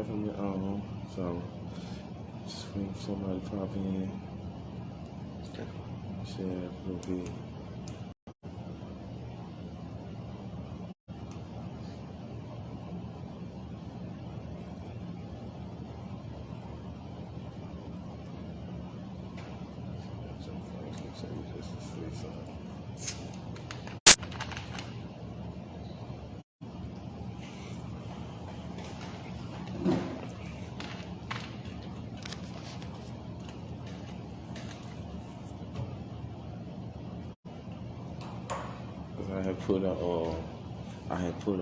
definitely on. So just waiting for somebody to pop in. Okay. Share a little bit. I had put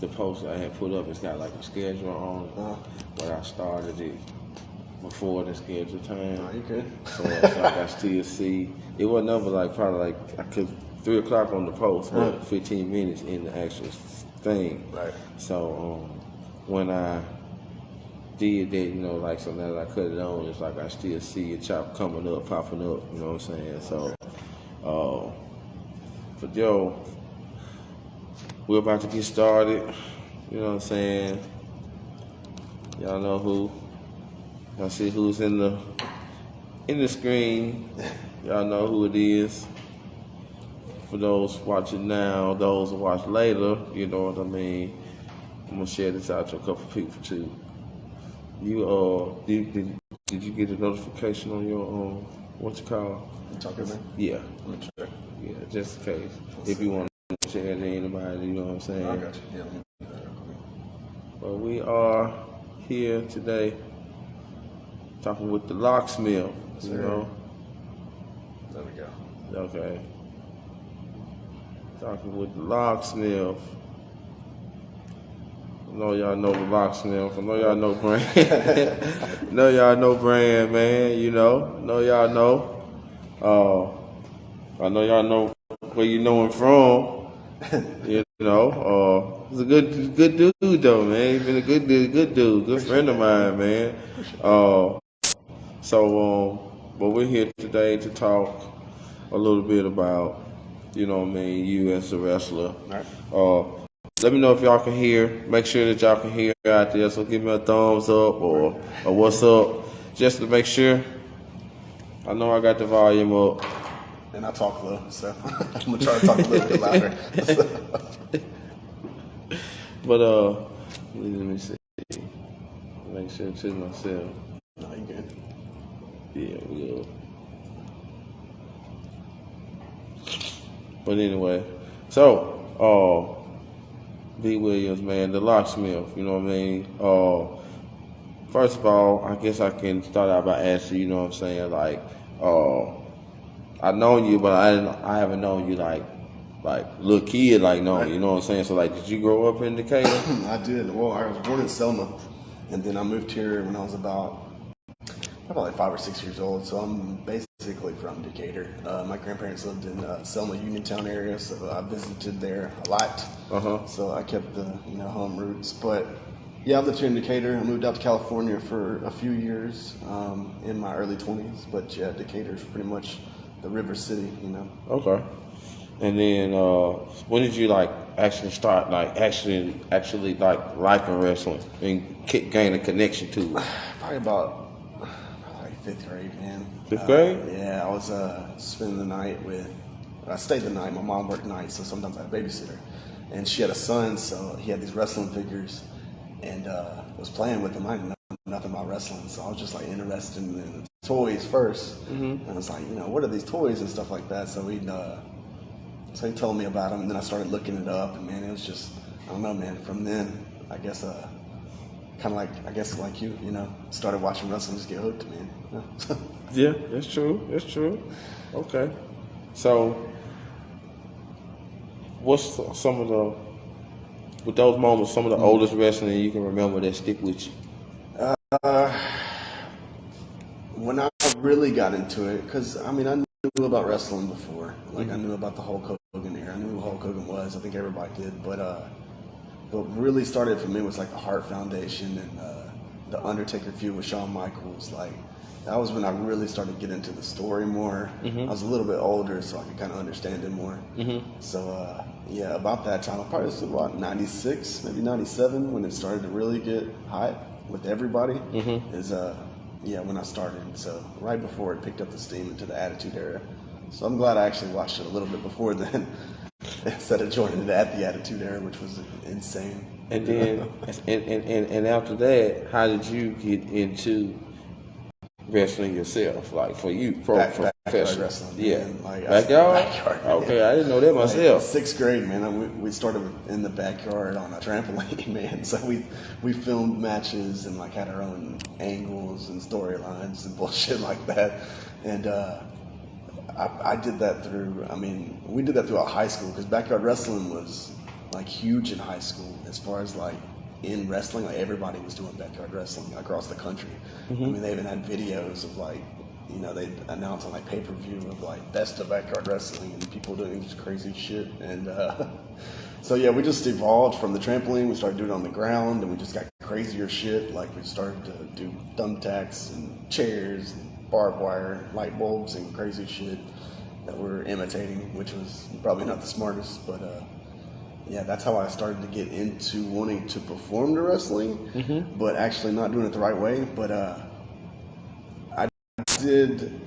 the post I had put up. It's got like a schedule on but I started it before the scheduled time. Oh, you good? So it's like I still see it wasn't over like probably like I could 3 o'clock on the post, but 15 minutes in the actual thing. Right. So when I did that, you know, like so now that I cut it on, it's like I still see a chop coming up, popping up, you know what I'm saying? So for Joe, we're about to get started, you know what I'm saying? Y'all know who. Y'all see who's in the screen. Y'all know who it is. For those watching now, those who watch later, you know what I mean. I'm gonna share this out to a couple people too. You did you get a notification on your what you call? You talking to me? Yeah. I'm sure. Yeah, just in case. If you want to share it to anybody, you know what I'm saying. I got you. Yeah. But we are here today talking with the locksmith, you know. There we go. Okay. Talking with the locksmith. I know y'all know the locksmith. I know y'all know Brand. Know y'all know Brand, man. You know. Know y'all know. I know y'all know where you know him from. You know. He's a good dude though, man. He's been a good dude, good friend of mine, man. But we're here today to talk a little bit about, you know what I mean, you as a wrestler. Right. Let me know if y'all can hear. Make sure that y'all can hear out there. So give me a thumbs up or what's up, just to make sure. I know I got the volume up. And I talk low, so I'm gonna try to talk a little bit louder. But let me see. Make sure to myself. No, you good. Yeah, we good. But anyway, so B. Williams, man, the locksmith, you know what I mean? First of all, I guess I can start out by asking, you know what I'm saying, like, I known you, but I haven't known you like little kid, like no, you know what I'm saying? So like, did you grow up in Decatur? I did. Well, I was born in Selma, and then I moved here when I was about probably like 5 or 6 years old. So I'm basically from Decatur. My grandparents lived in Selma, Uniontown area, so I visited there a lot. So I kept the home roots. But yeah, I lived here in Decatur. I moved out to California for a few years in my early 20s. But yeah, Decatur's pretty much the river city, you know. Okay. And then when did you like actually start like actually like liking wrestling and gain a connection to it? Probably about fifth grade, man. Fifth grade? Yeah, I was spending the night I stayed the night. My mom worked nights, so sometimes I had a babysitter. And she had a son, so he had these wrestling figures and was playing with them. I didn't know nothing about wrestling, so I was just like interested in the toys first. And I was like, what are these toys and stuff like that? So he told me about them, and then I started looking it up, and man, it was just, I don't know, man. From then, I guess, kind of like you, started watching wrestling, just get hooked, man. Yeah, that's true. Okay. So, what's some of with those moments, some of the oldest wrestling you can remember that stick with you? When I really got into it, because I knew about wrestling before. Like I knew about the Hulk Hogan era. I knew who Hulk Hogan was. I think everybody did. But what really started for me was like the Hart Foundation and the Undertaker feud with Shawn Michaels. Like that was when I really started getting into the story more. I was a little bit older, so I could kind of understand it more. So Yeah, about that time. I probably was about 96, maybe 97 when it started to really get hot with everybody. Mm-hmm. Yeah, when I started. So right before it picked up the steam into the Attitude Era. So I'm glad I actually watched it a little bit before then instead of joining it at the Attitude Era, which was insane. And then, and after that, how did you get into wrestling yourself? Like for you, Backyard professional? wrestling. Yeah, Man. Like, backyard. backyard, Okay, I didn't know that like myself. sixth grade, man. We started in the backyard on a trampoline, man. So we filmed matches and like had our own angles and storylines and bullshit like that. And I did that through. I mean, we did that throughout high school because backyard wrestling was like huge in high school as far as like in wrestling. Like everybody was doing backyard wrestling across the country. Mm-hmm. I mean, they even had videos of like, they announced on like pay-per-view of like best of backyard wrestling and people doing just crazy shit. And so yeah, we just evolved from the trampoline. We started doing it on the ground, and we just got crazier shit. Like we started to do thumbtacks and chairs and barbed wire, light bulbs, and crazy shit that we're imitating, which was probably not the smartest, but yeah, that's how I started to get into wanting to perform the wrestling, Mm-hmm. but actually not doing it the right way. But I did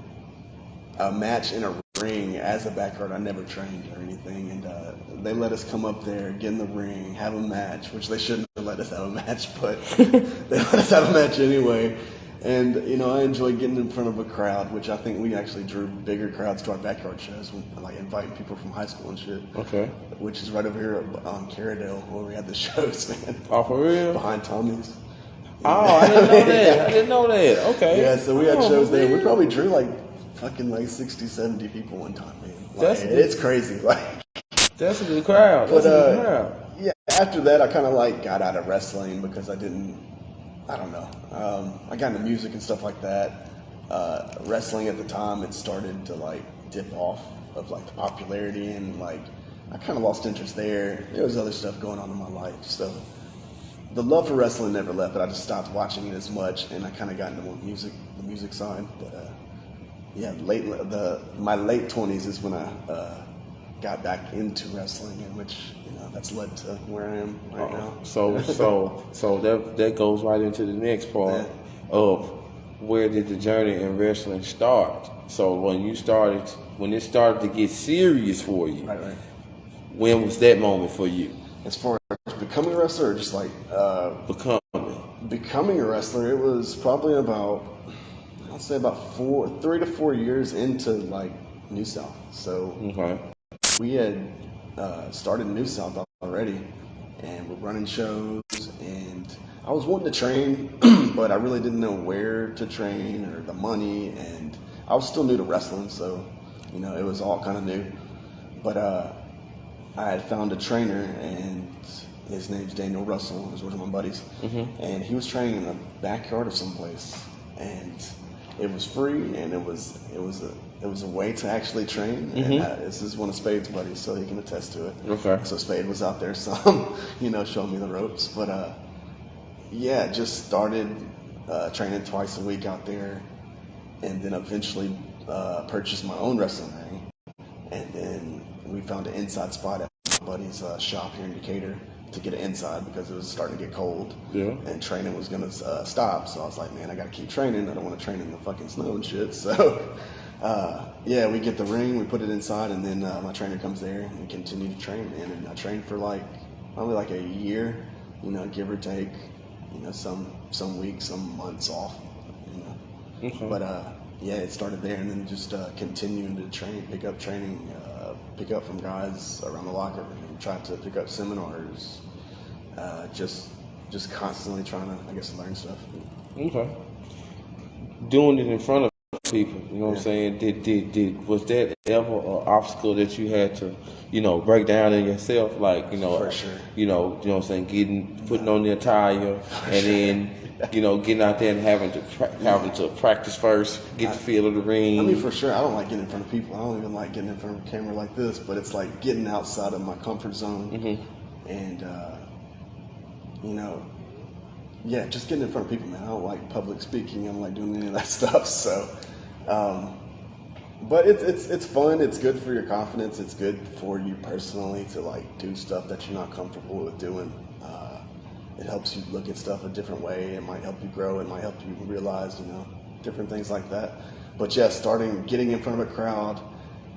a match in a ring as a backyard. I never trained or anything, and they let us come up there, get in the ring, have a match, which they shouldn't have let us have a match, but they let us have a match anyway. And I enjoyed getting in front of a crowd, which I think we actually drew bigger crowds to our backyard shows, like inviting people from high school and shit. Okay. Which is right over here on Carradale where we had the shows, man. Oh, for real? Behind Tommy's. Oh, I didn't know that. I didn't know that. Okay. Yeah, so we had shows there. We probably drew like fucking like 60, 70 people one time, man. Like, it's crazy. Like, that's a good crowd. That's a good crowd. Yeah, after that I kind of like got out of wrestling because I don't know. I got into music and stuff like that. Wrestling at the time, it started to like dip off of like the popularity, and like I kind of lost interest there. There was other stuff going on in my life, so the love for wrestling never left, but I just stopped watching it as much, and I kind of got into more music, the music side. But yeah, my late 20s is when I got back into wrestling, in which that's led to where I am right now. So that goes right into the next part of where did the journey in wrestling start? So when it started to get serious for you, right. When was that moment for you? As far as becoming a wrestler, or just like becoming a wrestler, it was probably about, I'll say about 3 to 4 years into like New South. So okay. We had started New South already, and we're running shows, and I was wanting to train, but I really didn't know where to train or the money, and I was still new to wrestling, so it was all kind of new. But I had found a trainer, and his name's Daniel Russell. He was one of my buddies, Mm-hmm. and he was training in the backyard of someplace, and it was free, and it was a way to actually train. Mm-hmm. And this is one of Spade's buddies, so he can attest to it. Okay. So Spade was out there showing me the ropes. But yeah, just started training twice a week out there, and then eventually purchased my own wrestling ring. And then we found an inside spot at my buddy's shop here in Decatur to get an inside because it was starting to get cold. Yeah. And training was going to stop. So I was like, man, I got to keep training. I don't want to train in the fucking snow and shit. So yeah, we get the ring, we put it inside, and then my trainer comes there and we continue to train, man. And I trained for probably like a year, give or take, some weeks, some months off, Okay. But yeah, it started there, and then just continuing to pick up from guys around the locker room, try to pick up seminars, just constantly trying to, I guess, learn stuff. Okay. Doing it in front of people, what I'm saying? Was that ever an obstacle that you had to, break down in yourself? Like, For sure. What I'm saying, putting on the attire, and then, getting out there and having to practice first, get the feel of the ring. I mean, for sure, I don't like getting in front of people. I don't even like getting in front of a camera like this, but it's like getting outside of my comfort zone. Mm-hmm. And, yeah, just getting in front of people, man. I don't like public speaking. I don't like doing any of that stuff. So, But it's fun. It's good for your confidence. It's good for you personally to like do stuff that you're not comfortable with doing. It helps you look at stuff a different way. It might help you grow. It might help you realize, different things like that. But yeah, getting in front of a crowd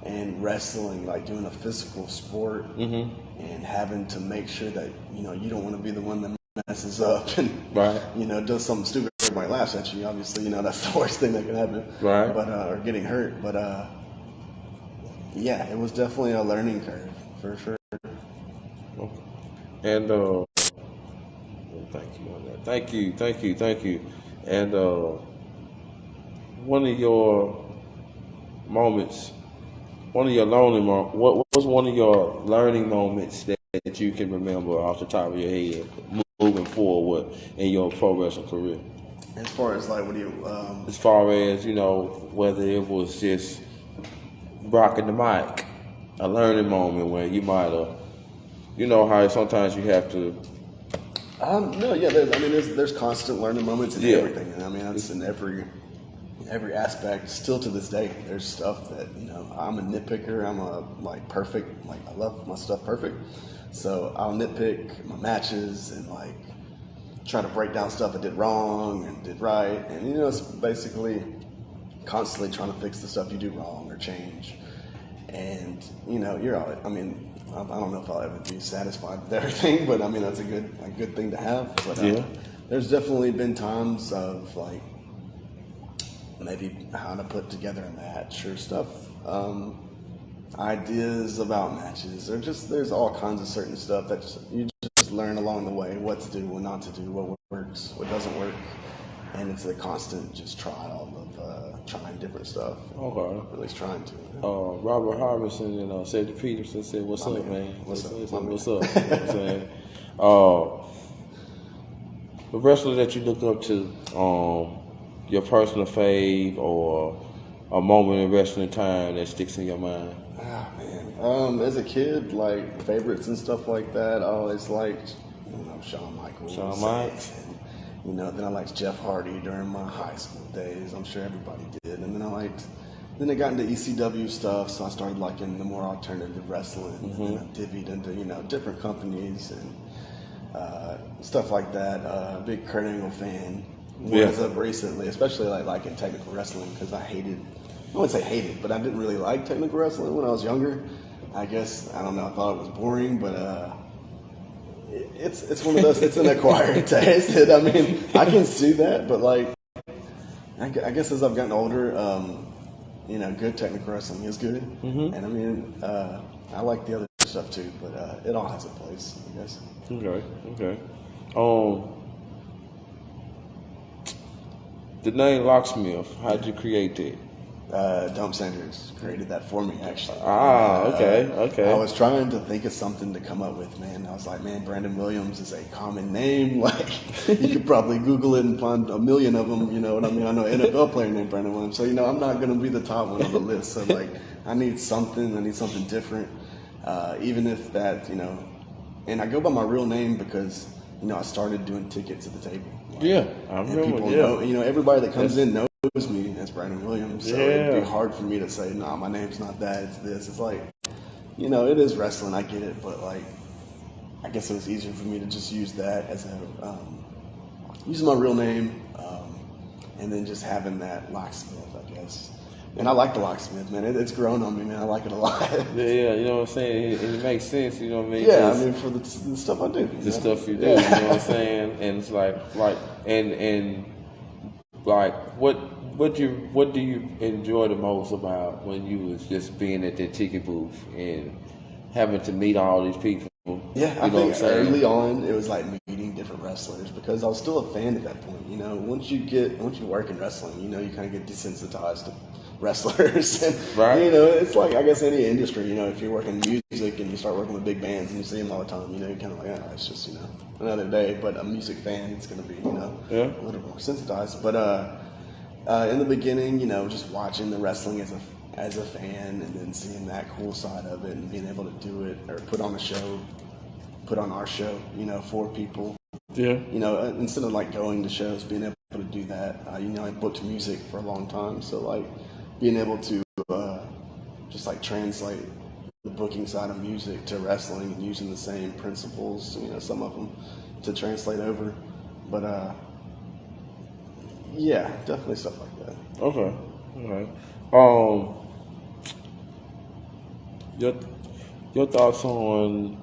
and wrestling, like doing a physical sport, and having to make sure that you don't want to be the one that messes up and does something stupid. Everybody laughs at you. Obviously, that's the worst thing that can happen. Right. But or getting hurt. But yeah, it was definitely a learning curve for sure. And thank you on that. Thank you. And one of your moments, what was one of your learning moments that you can remember off the top of your head moving forward in your pro wrestling career? As far as like, what do you? As far as whether it was just rocking the mic, a learning moment where you might have, how sometimes you have to. No, yeah. There's constant learning moments in everything, and that's in every aspect. Still to this day, there's stuff that I'm a nitpicker. I'm perfect. Like I love my stuff perfect, so I'll nitpick my matches and try to break down stuff I did wrong and did right, and it's basically constantly trying to fix the stuff you do wrong or change. And you're all. I don't know if I'll ever be satisfied with everything, but that's a good thing to have. But there's definitely been times of maybe how to put together a match or stuff, ideas about matches, or there's all kinds of certain stuff that you just learn along the way, what to do, what not to do, what works, what doesn't work, and it's a constant just trial of trying different stuff. Okay. Or at least trying to. Robert Harbison and Cedric Peterson said, "What's up, man? What's up?" You know what I'm saying? The wrestler that you look up to, your personal fave or a moment in wrestling time that sticks in your mind? Ah, man. As a kid, favorites and stuff like that, I always liked, Shawn Michaels. Shawn Michaels. Then I liked Jeff Hardy during my high school days. I'm sure everybody did. And then I got into ECW stuff, so I started liking the more alternative wrestling. And I divvied into, different companies and stuff like that. Big Kurt Angle fan. As of recently, especially liking technical wrestling, because I wouldn't say hated, but I didn't really like technical wrestling when I was younger. I guess, I don't know, I thought it was boring, but it's one of those, it's an acquired taste. I can see that, but I guess as I've gotten older, good technical wrestling is good. And I like the other stuff too, but it all has a place, I guess. Okay. The name Locksmith, how'd you create that? Dom Sanders created that for me, actually. Okay. I was trying to think of something to come up with, man. I was like, man, Brandon Williams is a common name. You could probably Google it and find a million of them, you know what I mean? I know an NFL player named Brandon Williams. So, I'm not going to be the top one on the list. So, I need something different. Even if that, and I go by my real name because, I started doing tickets at the table. I remember. People know, everybody that comes in knows me as Brandon Williams. So it'd be hard for me to say, no, my name's not that, it's this. It's it is wrestling, I get it, but I guess it was easier for me to just use that as use my real name, and then just having that Locksmith, I guess. And I like the Locksmith, man. It's grown on me, man. I like it a lot. Yeah, you know what I'm saying? It makes sense, you know what I mean? Yeah, for the stuff I do. The stuff you do, you know what I'm saying? And it's what do you enjoy the most about when you was just being at the ticket booth and having to meet all these people? Yeah, I think early on it was meeting different wrestlers because I was still a fan at that point. Once you work in wrestling, you kind of get desensitized to wrestlers. And, it's I guess any industry, if you're working music and you start working with big bands and you see them all the time, you're kind of it's just, another day. But a music fan, it's going to be, a little more sensitized. But in the beginning, just watching the wrestling as a fan and then seeing that cool side of it and being able to do it or put on our show, for people. Yeah. Instead of going to shows, being able to do that. I booked music for a long time, so being able to just like translate the booking side of music to wrestling, using the same principles, some of them to translate over. But yeah, definitely stuff like that. Okay. All right. Your thoughts on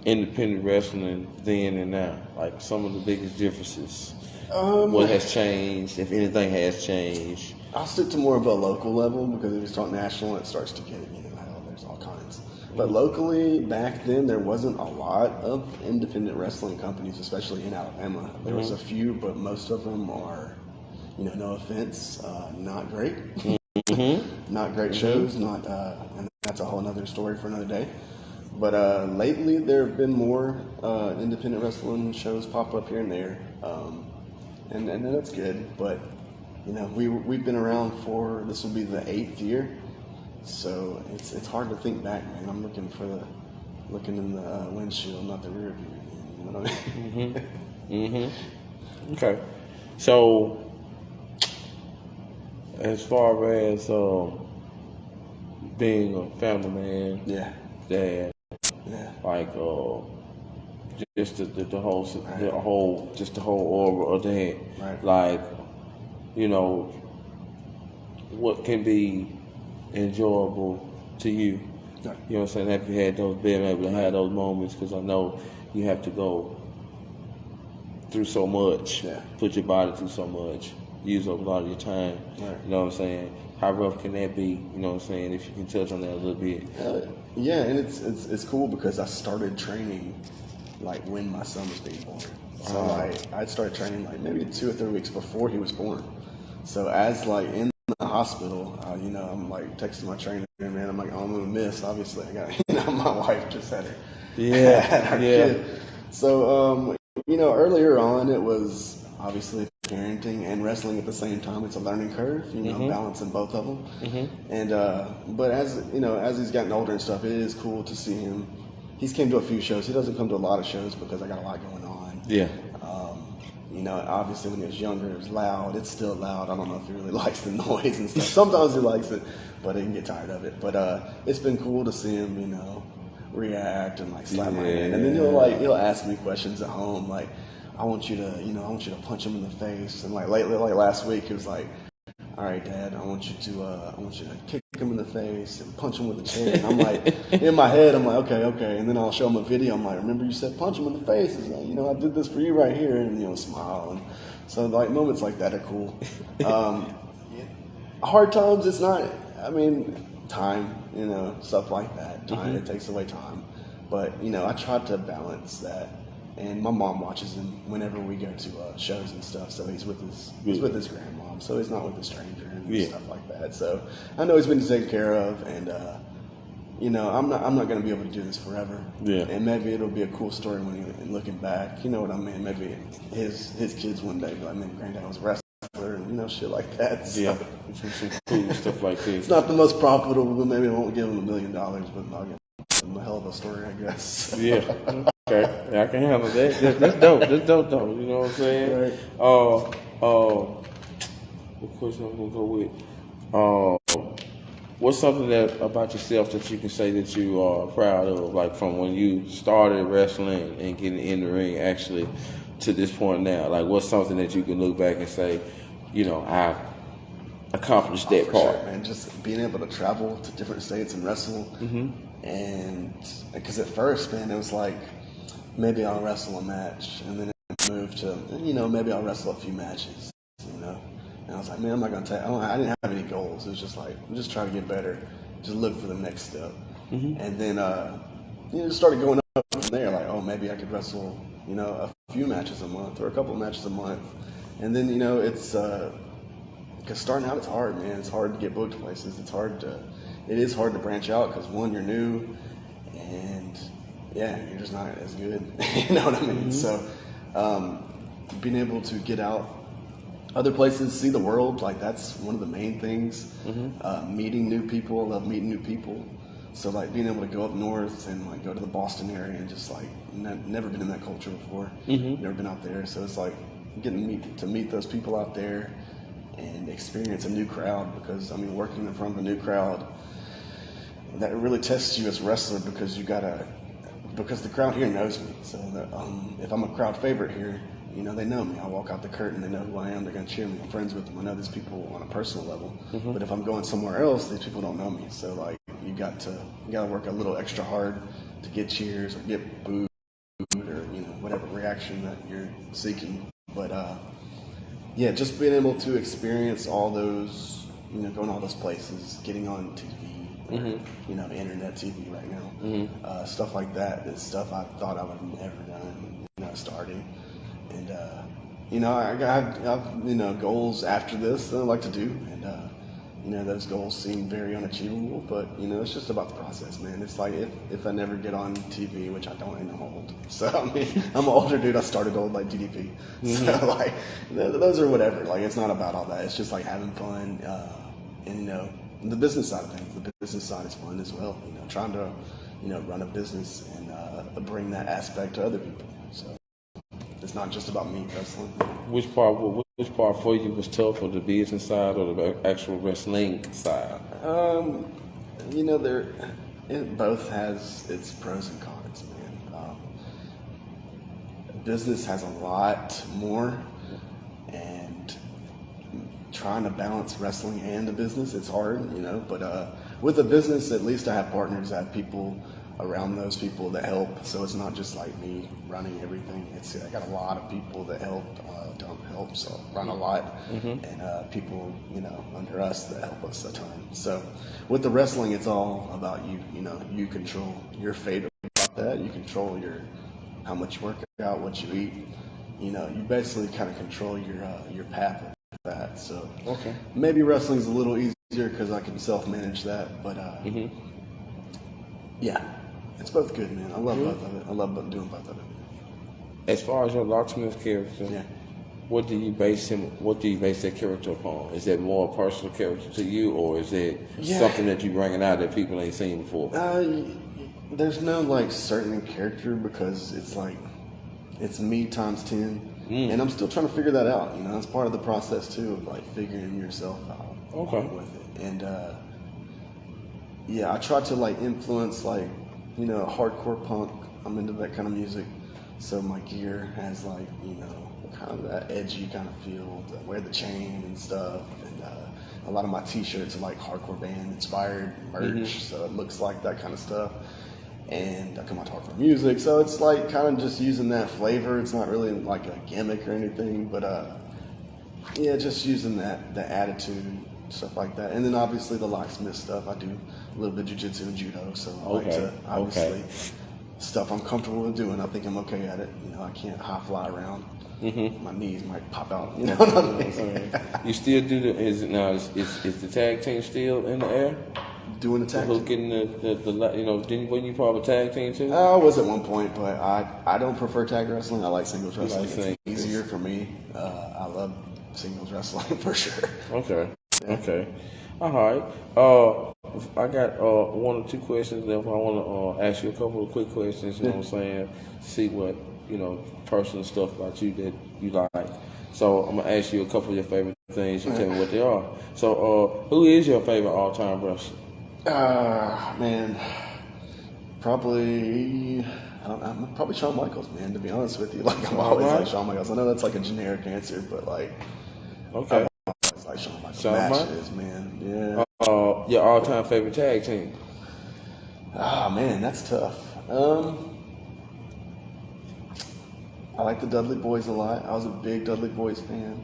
independent wrestling then and now, like some of the biggest differences. What has changed, if anything has changed? I'll stick to more of a local level, because if you start national, it starts to get, hell, there's all kinds. But locally, back then, there wasn't a lot of independent wrestling companies, especially in Alabama. There was a few, but most of them are, no offense, not great. Not great shows, and that's a whole other story for another day. But lately, there have been more independent wrestling shows pop up here and there, and that's good. But we've been around for, this will be the 8th year, so it's hard to think back, man. I'm looking in the windshield, not the rear view. You know what I mean? Okay, so as far as being a family man, dad, like just the whole aura of that, like what can be enjoyable to you? You know what I'm saying? Have you had those, been able to have those moments? Because I know you have to go through so much, put your body through so much, use up a lot of your time. You know what I'm saying? How rough can that be? You know what I'm saying? If you can touch on that a little bit. Yeah, and it's cool because I started training like when my son was being born. So I started training like maybe 2 or 3 weeks before he was born. So as like in the hospital, I'm like texting my trainer, man. I'm like, oh, I'm gonna miss. Obviously, I got my wife just had her kid. So earlier on it was obviously parenting and wrestling at the same time. It's a learning curve, balancing both of them. And but as he's gotten older and stuff, it is cool to see him. He's came to a few shows. He doesn't come to a lot of shows because I got a lot going on. Obviously when he was younger, it was loud. It's still loud. I don't know if he really likes the noise and stuff. Sometimes he likes it, but he can get tired of it. But it's been cool to see him, react and like slap my hand. And then he'll ask me questions at home, like, I want you to punch him in the face. And like lately, like last week, he was like, all right, Dad, I want you to kick him in the face and punch him with a chair. And I'm like, in my head, I'm like, okay. And then I'll show him a video. I'm like, remember you said punch him in the face? It's like, I did this for you right here. And, smile. And so like moments like that are cool. Hard times, it's not, time, stuff like that. Time, it takes away time. But, I try to balance that. And my mom watches him whenever we go to shows and stuff. So he's with his grandmom. So he's not with a stranger and stuff like that. So I know he's been taken care of, and I'm not going to be able to do this forever. And maybe it'll be a cool story when looking back. You know what I mean? Maybe his kids one day be like, man, Granddad was a wrestler, and shit like that. So, some cool stuff like this. It's not the most profitable, but maybe I won't give him $1 million, but I'll give him a hell of a story, I guess. Okay, I can handle that. That's dope. That's dope, though. You know what I'm saying? What question I'm gonna go with? What's something about yourself that you can say that you are proud of, like from when you started wrestling and getting in the ring, actually, to this point now? Like, what's something that you can look back and say, I've accomplished that part? Sure, man. Just being able to travel to different states and wrestle, and because at first, man, it was like, maybe I'll wrestle a match, and then it moved to, maybe I'll wrestle a few matches, And I was like, man, I'm not going to I didn't have any goals. It was just like, I'm just trying to get better, just look for the next step. And then, just started going up from there, like, oh, maybe I could wrestle, a few matches a month or a couple of matches a month. And then, it's, because starting out, it's hard, man. It's hard to get booked places. It is hard to branch out because, one, you're new, and you're just not as good. You know what I mean? So being able to get out other places, see the world, like that's one of the main things. Meeting new people, I love meeting new people. So like being able to go up north and like go to the Boston area and just like never been in that culture before. Never been out there. So it's like getting to meet those people out there and experience a new crowd, because I mean, working in front of a new crowd, that really tests you as a wrestler, because because the crowd here knows me. So that, if I'm a crowd favorite here, they know me. I walk out the curtain, they know who I am. They're gonna cheer me. I'm friends with them. I know these people on a personal level. But if I'm going somewhere else, these people don't know me. So like, you got to work a little extra hard to get cheers or get booed or whatever reaction that you're seeking. But yeah, just being able to experience all those, going all those places, getting on TV, internet TV right now, stuff like that is stuff I thought I would have never done, starting. And I have goals after this that I like to do, and those goals seem very unachievable, but it's just about the process, man. It's like if I never get on TV, which I don't, and I'm old, so I mean, I'm an older dude. I started old like DDP, so like those are whatever. Like, it's not about all that. It's just like having fun, and the business side of things. The business side is fun as well. Trying to run a business and bring that aspect to other people. So it's not just about me wrestling. Which part for you was tougher, the business side or the actual wrestling side? It both has its pros and cons, man. Business has a lot more, and trying to balance wrestling and the business, it's hard, but with the business, at least I have partners, I have people around those people that help, so it's not just like me running everything. I got a lot of people that don't help, so run a lot, and people under us that help us a ton. So with the wrestling, it's all about you. You control your fate about that. You control how much you work out, what you eat. You basically kind of control your path with that. So maybe wrestling's a little easier because I can self-manage that, but yeah. It's both good, man. I love both of it. I love doing both of it. As far as your Locksmith character, what do you base that character upon? Is that more a personal character to you, or is it something that you're bringing out that people ain't seen before? There's no like certain character, because it's like it's me times 10, and I'm still trying to figure that out. It's part of the process too, of like figuring yourself out with it. And I try to like influence like hardcore punk. I'm into that kind of music, so my gear has like kind of that edgy kind of feel. I wear the chain and stuff, and a lot of my t-shirts are like hardcore band inspired merch, so it looks like that kind of stuff. And I come out to hardcore music, so it's like kind of just using that flavor. It's not really like a gimmick or anything, but just using the attitude, stuff like that. And then obviously the locksmith stuff, I do a little bit of jiu-jitsu and judo, so I like to obviously stuff I'm comfortable with doing. I think I'm okay at it. I can't high fly around. My knees might pop out. You know what I mean? You still do is the tag team still in the air? Doing the tag team? Getting when you part of a tag team too? I was at one point, but I don't prefer tag wrestling. I like singles wrestling. It's easier for me. I love singles wrestling for sure. Okay. All right. I got one or two questions left. I want to ask you a couple of quick questions. You know what I'm saying? See what personal stuff about you that you like. So I'm gonna ask you a couple of your favorite things. You tell me what they are. So who is your favorite all-time wrestler? Man, probably Shawn Michaels, man. To be honest with you, like I'm always like Shawn Michaels. I know that's like a generic answer, but like, okay, it's like Shawn Michaels matches, man. Yeah. Your all-time favorite tag team? Oh man, that's tough. I like the Dudley Boys a lot. I was a big Dudley Boys fan.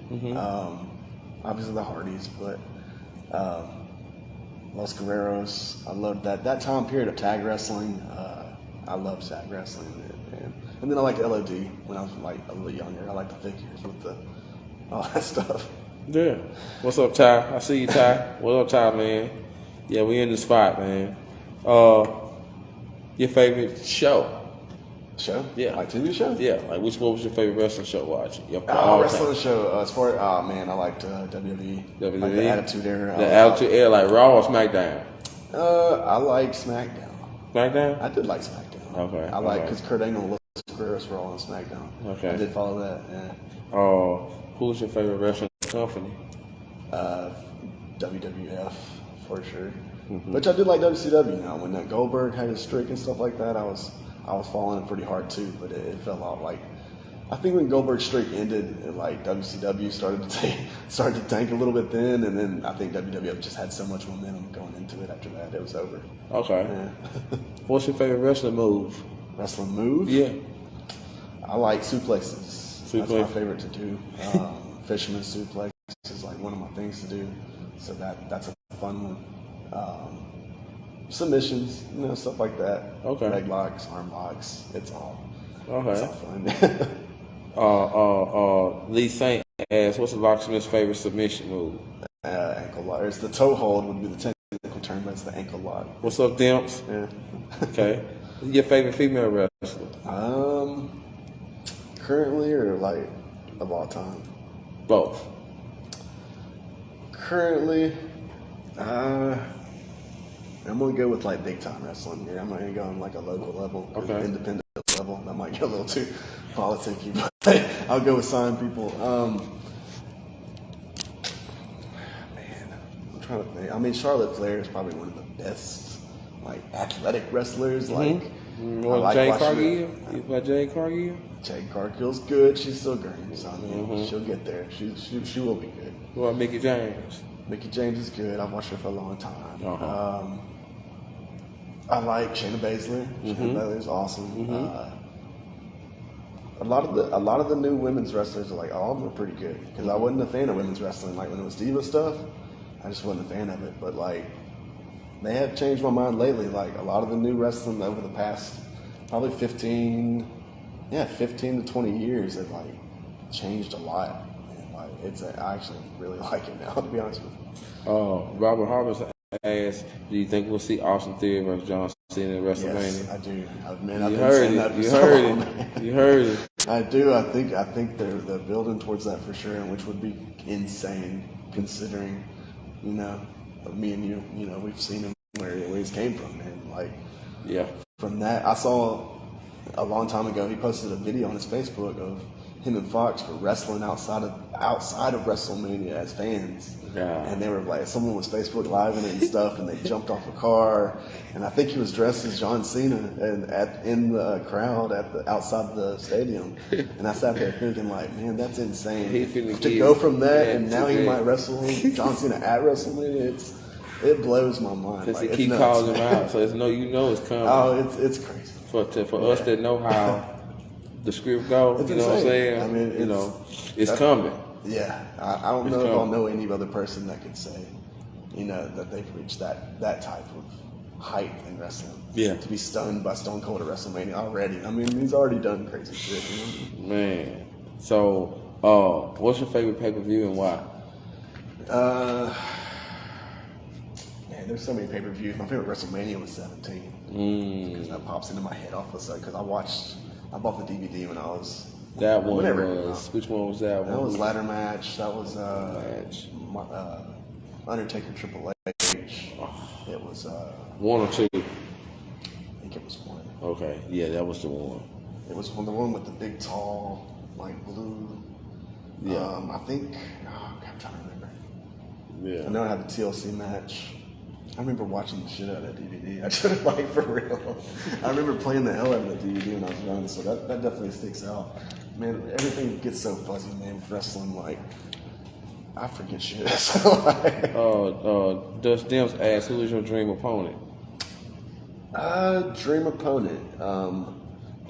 Obviously the Hardys, but Los Guerreros. I loved that time period of tag wrestling. I loved tag wrestling, man. And then I liked LOD when I was like a little younger. I liked the figures with all that stuff. Yeah. What's up, Ty? I see you, Ty. What up, Ty, man? Yeah, we in the spot, man. Your favorite show? Show? Yeah. Like TV show? Yeah. Like what was your favorite wrestling show watching? Wrestling show. Man, I liked WWE. WWE. Like the Attitude Era. The Attitude Era, like Raw or SmackDown? I liked SmackDown. SmackDown? I did like SmackDown. Okay. I like because Kurt Angle and Los Guerreros were all on SmackDown. Okay. I did follow that. Yeah. Who's your favorite wrestling company? WWF for sure. Mm-hmm. Which I did like WCW now. When that Goldberg had his streak and stuff like that, I was following it pretty hard too. But it fell out. Like I think when Goldberg's streak ended, and like WCW started to tank a little bit then, and then I think WWF just had so much momentum going into it. After that, it was over. Okay. Yeah. What's your favorite wrestling move? Wrestling move? Yeah. I like suplexes. That's my favorite to do. Fisherman suplex is like one of my things to do. So that's a fun one. Submissions, stuff like that. Okay. Leg locks, arm locks. It's all fun. Lee Saint asks, what's the Locksmith's favorite submission move? Ankle lock. It's the toe hold would be the technical term, but it's the ankle lock. What's up, Dimps? Yeah. Okay. Your favorite female wrestler? Currently or like of all time? Both. Currently, I'm gonna go with like big time wrestling here. I'm not gonna go on like a local level, or independent level. That might get a little too politicky, but I'll go with signed people. Man, I'm trying to think. I mean, Charlotte Flair is probably one of the best like athletic wrestlers. Like, I like Jade watching Cargill? You like Jade Cargill? Jade Cargill's good. She's still green, so I mean, she'll get there. She will be good. What about Mickey James? Mickey James is good. I've watched her for a long time. Uh-huh. I like Shayna Baszler. Shayna Baszler's awesome. A lot of the new women's wrestlers are like, all of them are pretty good. Because I wasn't a fan of women's wrestling. Like when it was diva stuff, I just wasn't a fan of it. But like, they have changed my mind lately. Like a lot of the new wrestling over the past probably 15 to 20 years have like changed a lot. And like I actually really like it now, to be honest with you. Robert Harvest asked, do you think we'll see Austin Theory versus John Cena at WrestleMania? Yes, I do. Man, You heard it. I do. I think they're building towards that for sure, which would be insane considering, me and you, we've seen him where he's came from, and like, from that, I saw a long time ago he posted a video on his Facebook of him and Fox were wrestling outside of WrestleMania as fans. Yeah. And they were like, someone was Facebook Living it and stuff, and they jumped off a car, and I think he was dressed as John Cena and in the crowd outside the stadium. And I sat there thinking like, man, that's insane. To go from that and now he might wrestle John Cena at WrestleMania, it blows my mind. Because like, he keep calling him out, so it's coming. Oh, it's crazy. For us that know how the script goes, It's you know what I'm insane. saying? I mean, it's coming. Yeah, I don't know if I'll know any other person that could say, that they've reached that type of height in wrestling. Yeah. To be stunned by Stone Cold at WrestleMania already. I mean, he's already done crazy shit. Man. So, what's your favorite pay-per-view and why? Man, there's so many pay-per-views. My favorite WrestleMania was 17. Because that pops into my head all of a sudden. Because I bought the DVD when I was. That one was. Which one was that one? That was ladder match. That was Undertaker Triple H. It was one or two. I think it was one. Okay, yeah, that was the one. It was the one with the big, tall, like blue. Yeah. I think. I'm trying to remember. Yeah. I know I had the TLC match. I remember watching the shit out of that DVD. I should have, like, for real. I remember playing the hell out of that DVD when I was young, so that definitely sticks out. Man, everything gets so fuzzy, man, with wrestling. Like, I forget shit. Does Dems ask, who is your dream opponent? Dream opponent.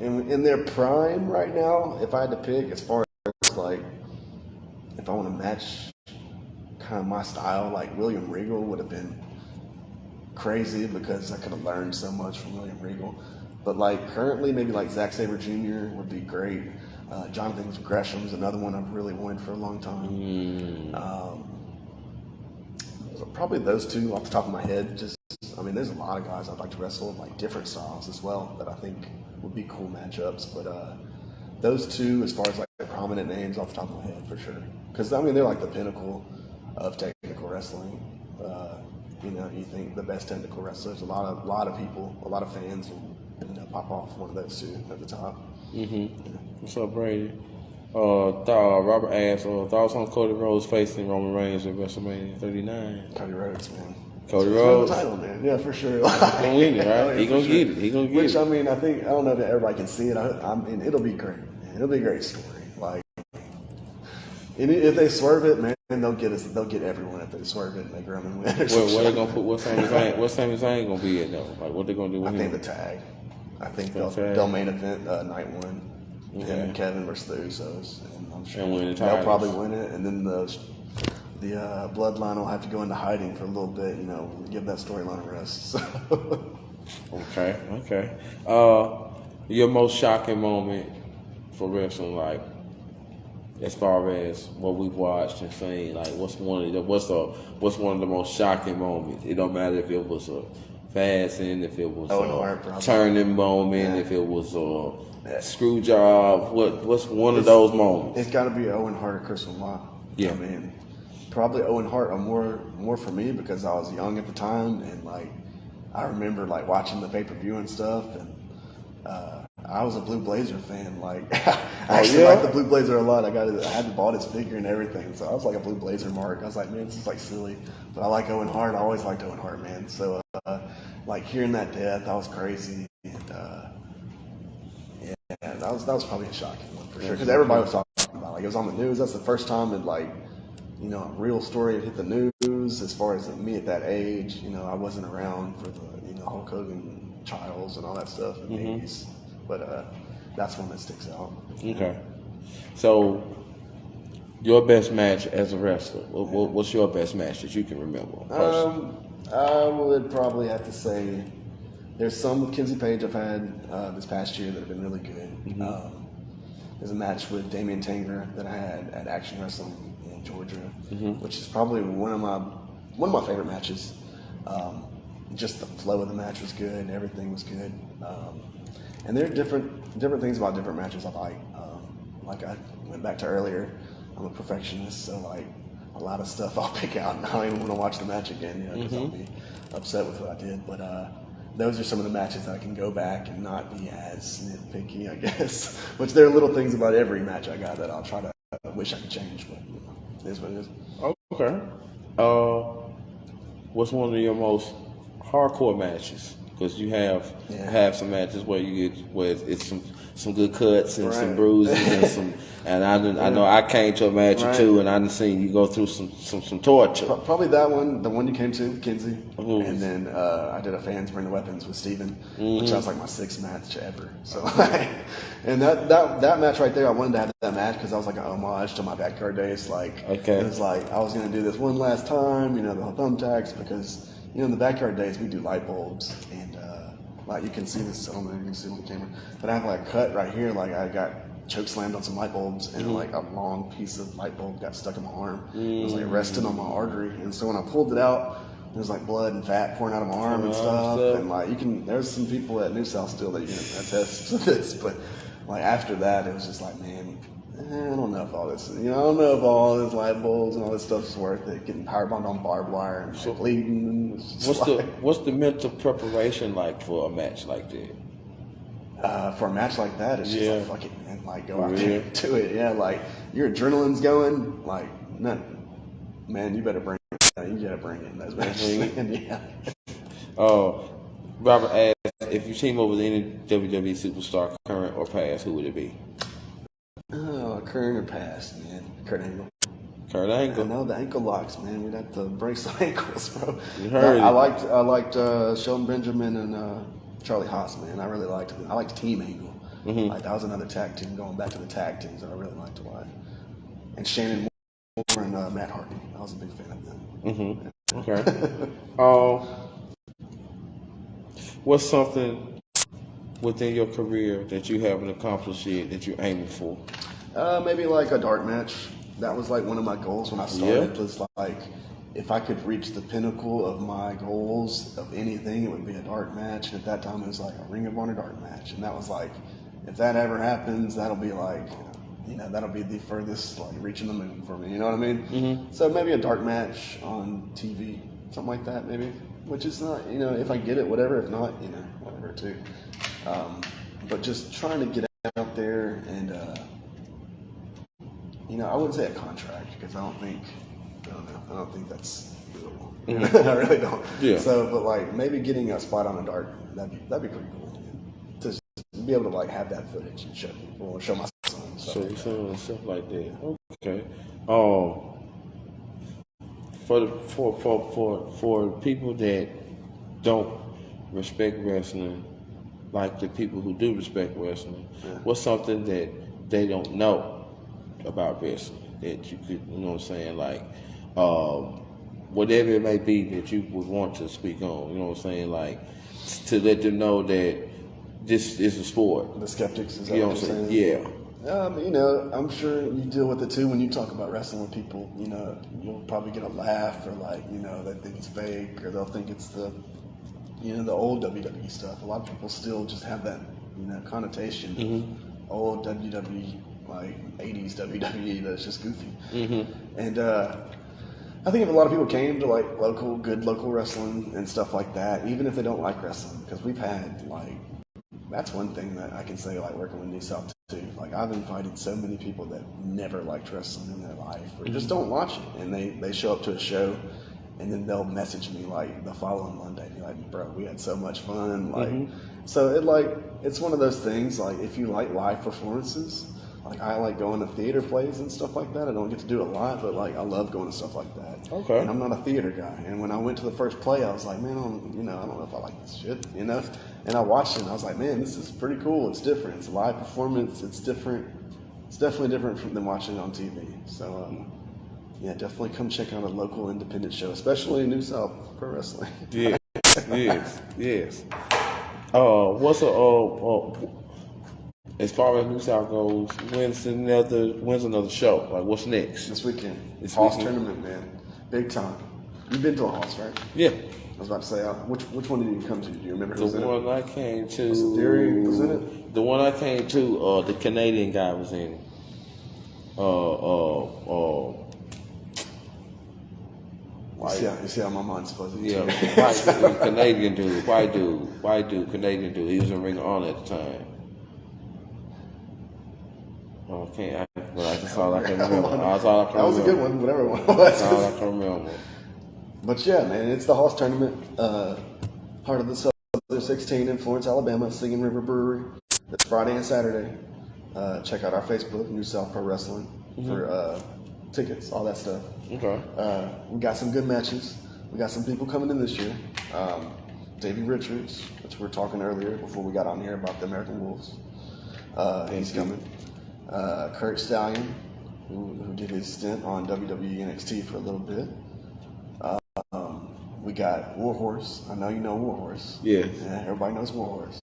In their prime right now, if I had to pick, as far as, like, if I want to match kind of my style, like, William Regal would have been crazy because I could have learned so much from William Regal. But like currently, maybe like Zack Sabre Jr. would be great. Jonathan Gresham is another one I've really wanted for a long time. Probably those two off the top of my head. There's a lot of guys I'd like to wrestle in like different styles as well that I think would be cool matchups. But those two, as far as like prominent names off the top of my head, for sure. Because they're like the pinnacle of technical wrestling. You think the best technical wrestlers, a lot of people, a lot of fans will pop off one of those two at the top. What's up, Brady? Robert asked, thoughts on Cody Rhodes facing Roman Reigns at WrestleMania 39? Cody Rhodes, man. Cody He's Rhodes. the title, man. Yeah, for sure. He's gonna win it, right? He gonna get it. He gonna get Which, it. I mean, I don't know that everybody can see it. I mean, it'll be great, man. It'll be a great story. Like, if they swerve it, man, they'll get us. They'll get everyone if they swerve it and make Roman win. What they gonna put? What's Sami Zayn gonna be in though? Like, what they gonna do with I him? think the tag. I think they'll main event night one. Okay. Him and Kevin versus the Usos, and I'm sure And win the they'll titles. probably win it, and then the bloodline will have to go into hiding for a little bit, give that storyline a rest. So. Okay. Your most shocking moment for wrestling, like, as far as what we've watched and seen, like, what's one of the most shocking moments? It don't matter if it was a fasting, if it was a turning moment, if it was a screw job. What's one of those moments? It's got to be Owen Hart or Chris Benoit. Yeah. I mean, probably Owen Hart more for me because I was young at the time, and like I remember like watching the pay-per-view and stuff, and I was a Blue Blazer fan. Like I actually liked the Blue Blazer a lot. I had bought his figure and everything, so I was like a Blue Blazer mark. I was like, man, this is like silly, but I like Owen Hart. I always liked Owen Hart, man. So like hearing that death, that was crazy, and yeah, that was probably a shocking one for sure because everybody was talking about it. Like it was on the news. That's the first time it like. A real story had hit the news as far as me at that age. I wasn't around for the Hulk Hogan trials and all that stuff in the 80s. But that's one that sticks out. Okay. So, your best match as a wrestler, what's your best match that you can remember? I would probably have to say there's some with Kenzie Page I've had this past year that have been really good. There's a match with Damian Tanger that I had at Action Wrestling in Georgia, which is probably one of my favorite matches. Just the flow of the match was good, and everything was good. And there are different things about different matches I like. Like I went back to earlier, I'm a perfectionist, so like a lot of stuff I'll pick out, and I don't even want to watch the match again, because I'll be upset with what I did. But those are some of the matches that I can go back and not be as nitpicky, I guess. Which there are little things about every match I got that I'll try to wish I could change, but it is what it is. Okay. What's one of your most hardcore matches? Because you have some matches where it's some good cuts and some bruises and I know I came to a match or two and I done seen you go through some torture. Probably that one, the one you came to, Kinsey, and then I did a Fans Bring the Weapons with Steven, which was like my 6th match ever. So, and that match right there, I wanted to have that match because I was like an homage to my backyard days. Like, it was like I was gonna do this one last time, the thumbtacks, because in the backyard days we do light bulbs, and like you can see this, I don't know if you can see it on the camera, but I have like a cut right here, like I got choke slammed on some light bulbs, and like a long piece of light bulb got stuck in my arm. It was like resting on my artery, and so when I pulled it out, there was like blood and fat pouring out of my arm and stuff. And like there's some people at New South still that you can attest to this, but like after that, it was just like, man, I don't know if all this, I don't know if all this light bulbs and all this stuff is worth it. Getting power bombed on barbed wire and like bleeding. What's the mental preparation like for a match like that? For a match like that, it's just like, fuck it, man. Like, go out there and do it. Yeah, like, your adrenaline's going. Like, man, you better bring it. You gotta bring it in those matches. Yeah. Robert asked, if you team up with any WWE superstar, current or past, who would it be? Current or past, man. Kurt Angle. Kurt Angle. I know the ankle locks, man. We'd have to break some ankles, bro. You heard it. I liked Shelton Benjamin and Charlie Haas, man. I really liked it. I liked Team Angle. Like that was another tag team, going back to the tag teams that I really liked to watch. And Shannon Moore and Matt Hardy. I was a big fan of them. Okay. What's something within your career that you haven't accomplished yet that you're aiming for? Maybe like a dart match. That was like one of my goals when I started. Was like, if I could reach the pinnacle of my goals of anything, it would be a dart match. And at that time, it was like a Ring of Honor dart match. And that was like, if that ever happens, that'll be like, that'll be the furthest like reaching the moon for me. You know what I mean? So maybe a dart match on TV, something like that, maybe. Which is not, if I get it, whatever. If not, whatever too. But just trying to get out there and I wouldn't say a contract because I don't think that's doable. Mhm. I really don't. Yeah. So, but like maybe getting a spot on a dart, that'd be pretty cool to just be able to like have that footage and show people, or show my son and stuff So, like that. stuff like that. Okay. For people that don't respect wrestling, like the people who do respect wrestling, Yeah. what's something that they don't know about wrestling that you could, like, whatever it may be that you would want to speak on, like, to let them know that this is a sport. The skeptics, is that You know what what you're I'm saying? saying? Yeah. I'm sure you deal with it too when you talk about wrestling with people. You'll probably get a laugh, or like, they think it's fake, or they'll think it's the old WWE stuff. A lot of people still just have that, connotation. Mm-hmm. Old WWE, like 80s WWE, that's just goofy. Mm-hmm. And I think if a lot of people came to like good local wrestling and stuff like that, even if they don't like wrestling, because we've had like, that's one thing that I can say, like working with New South too. Like I've invited so many people that never liked wrestling in their life, or just don't watch it, and they show up to a show, and then they'll message me like the following Monday, and be like, "Bro, we had so much fun." Like, so it's one of those things. Like if you like live performances, like I like going to theater plays and stuff like that. I don't get to do it a lot, but like I love going to stuff like that. Okay. And I'm not a theater guy. And when I went to the first play, I was like, man, I don't know if I like this shit, And I watched it, and I was like, man, this is pretty cool. It's different. It's a live performance. It's different. It's definitely different than watching it on TV. So, yeah, definitely come check out a local independent show, especially in New South Pro Wrestling. Yes. As far as New South goes, when's another show? Like, what's next? This weekend. This Hoss weekend? tournament, man. Big time. You've been to a Hoss, right? Yeah. I was about to say, which one did you come to? Do you remember who The was in it? one I came to. Was it Theory was in it? The one I came to, the Canadian guy was in it. You see how my mind's fuzzy? Yeah, white dude, Canadian dude, white dude, Canadian dude. He was in Ring of Honor at the time. That's all I can remember. That's all I can remember. That was a good one, whatever it was. That's all I can remember. But yeah, man, it's the Hoss tournament, part of the Southern 16 in Florence, Alabama, Singing River Brewery. It's Friday and Saturday. Check out our Facebook, New South Pro Wrestling, for tickets, all that stuff. Okay. We got some good matches. We got some people coming in this year. Davey Richards, which we were talking earlier before we got on here about the American Wolves. He's coming. Kurt Stallion, who did his stint on WWE NXT for a little bit. We got Warhorse. I know you know Warhorse. Yeah. Yeah, everybody knows Warhorse.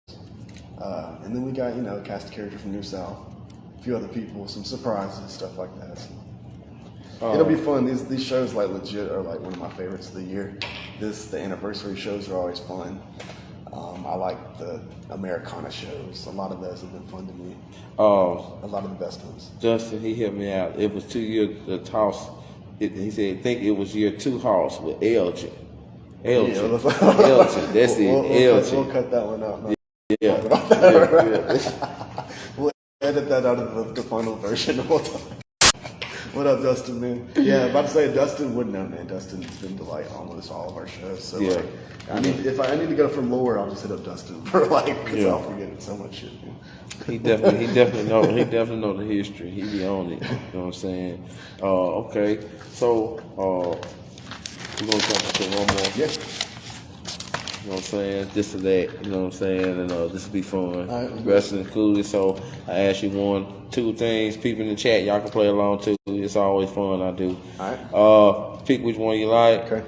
And then we got, a cast of characters from New South, a few other people, some surprises, stuff like that. So it'll be fun. These shows, like, legit are like one of my favorites of the year. The anniversary shows are always fun. I like the Americana shows. A lot of those have been fun to me. A lot of the best ones. Justin, he helped me out. It was 2 years the house. He said, I think it was year 2 house with Elgin. Elgin. That's it. Elgin. We'll cut that one out. No. Yeah. We'll edit that out of the final version. What up, Dustin, man? Yeah, about to say Dustin would know, man. Dustin's been to like almost all of our shows. So yeah. If I need to go from lore, I'll just hit up Dustin for because I'll forget so much shit. Man. He definitely know the history. He be on it. You know what I'm saying? Okay. So we're gonna jump into one more. Yeah. You know what I'm saying? This or that, you know what I'm saying? And this will be fun. All right, Wrestling included. So I ask you 1, 2 things. People in the chat, y'all can play along too. It's always fun, I do. All right. Pick which one you like. Okay.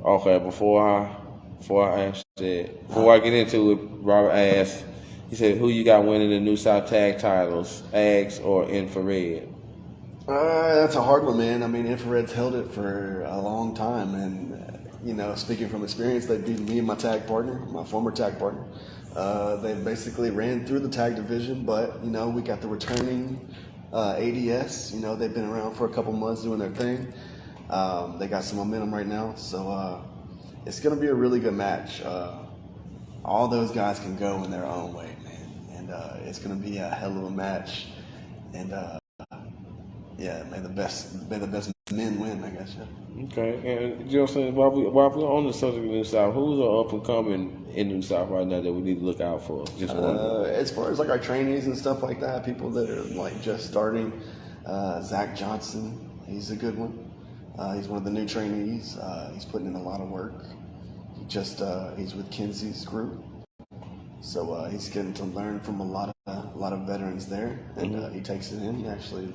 Okay, before I ask that, before I get into it, Robert asked, he said, who you got winning the New South Tag titles, Ags or Infrared? That's a hard one, man. I mean, Infrared's held it for a long time, and speaking from experience, they beat me and my former tag partner. They basically ran through the tag division, but we got the returning ADS. They've been around for a couple months doing their thing. They got some momentum right now, so it's gonna be a really good match. All those guys can go in their own way, man, and it's gonna be a hell of a match. And yeah, may the best men win, I guess. Yeah. Okay, and you know what I'm saying? While we're on the subject of New South, who's an up and coming in New South right now that we need to look out for? Just one. As far as like our trainees and stuff like that, people that are like just starting, Zach Johnson, he's a good one. He's one of the new trainees. He's putting in a lot of work. He's with Kinsey's group, so he's getting to learn from a lot of veterans there, and he takes it in. He actually,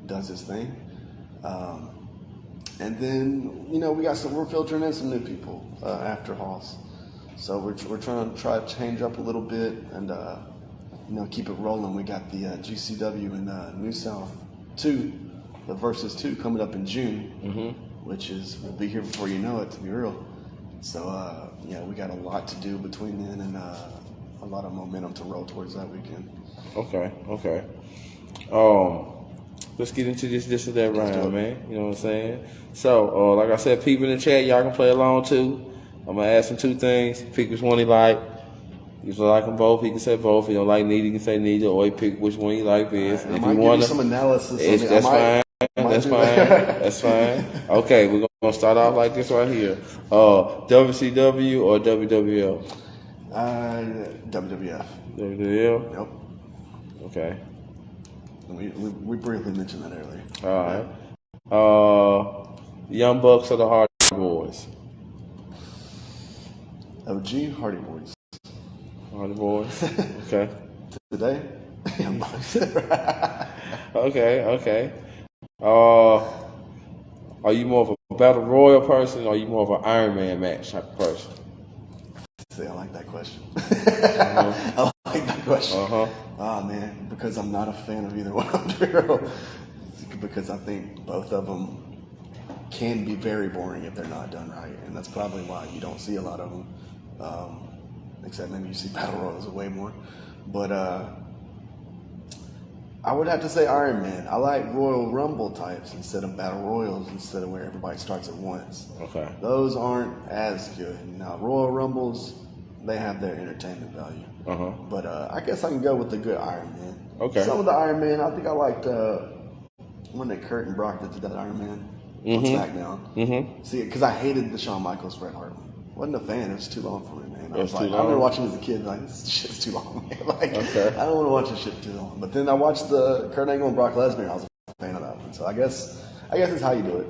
does his thing. And then, we're filtering in some new people after Hoss. So we're trying to change up a little bit and, keep it rolling. We got the GCW in New South 2, the Versus 2 coming up in June, which will be here before you know it, to be real. So, we got a lot to do between then and a lot of momentum to roll towards that weekend. Okay. Let's get into this or that round, man. You know what I'm saying? So, like I said, people in the chat, y'all can play along too. I'm gonna ask him 2 things. Pick which one he like. If you like them both, he can say both. If you don't like neither, he can say neither, or he pick which one he like best. Right, if you want some analysis, that's fine. That's fine. Okay, we're gonna start off like this right here. WCW or WWF? WWF. WWF. Yep. Okay. We briefly mentioned that earlier. All right. Young Bucks or the Hardy Boys? OG Hardy Boys. Hardy Boys. Okay. Today, Young Bucks. Okay. Are you more of a Battle Royal person, or are you more of an Iron Man match type of person? See, I like that question. I like that question. Oh man, because I'm not a fan of either one of them. Because I think both of them can be very boring if they're not done right, and that's probably why you don't see a lot of them. Except maybe you see Battle Royals way more. But I would have to say Iron Man. I like Royal Rumble types instead of Battle Royals, instead of where everybody starts at once. Okay. Those aren't as good. Now, Royal Rumbles, they have their entertainment value. But I guess I can go with the good Iron Man. Okay. Some of the Iron Man, I think I liked when that Kurt and Brock did that Iron Man on SmackDown. See, because I hated the Shawn Michaels Bret Hart one. Wasn't a fan. It was too long for me, man. I remember watching as a kid, like, this shit's too long, man. Like, I don't want to watch this shit too long. But then I watched the Kurt Angle and Brock Lesnar. I was a fan of that one. So I guess it's how you do it.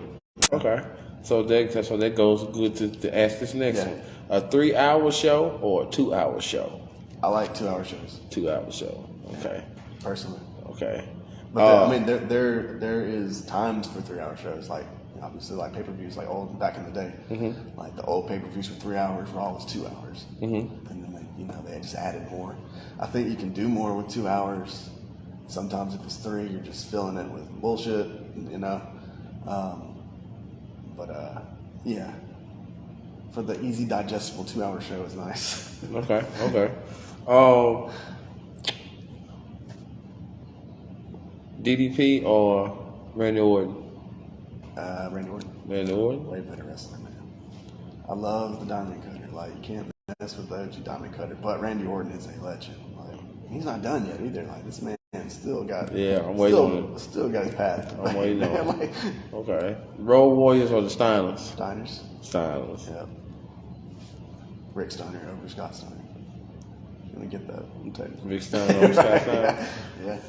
Okay. So that goes good to ask this next one. A 3-hour show or a 2-hour show? I like 2-hour shows. 2-hour show. Okay. Personally. Okay. But there is times for 3-hour shows, like obviously like pay-per-views, like old back in the day. Like the old pay-per-views for 3 hours, Raw was 2 hours, and then they just added more. I think you can do more with 2 hours. Sometimes if it's 3, you're just filling it with bullshit, yeah. For the easy digestible 2-hour show is nice. Okay. DDP or Randy Orton? Randy Orton. Randy Orton? Way better wrestler, man. I love the Diamond Cutter. Like, you can't mess with the OG Diamond Cutter. But Randy Orton is a legend. Like, he's not done yet either. Like, this man still got. Yeah, I'm waiting on it. Still got his path. I'm waiting on it. Okay. Road Warriors or the Steiners? Steiners. Yep. Rick Steiner over Scott Steiner. You're gonna get that. Rick Steiner over Scott Steiner? Yeah.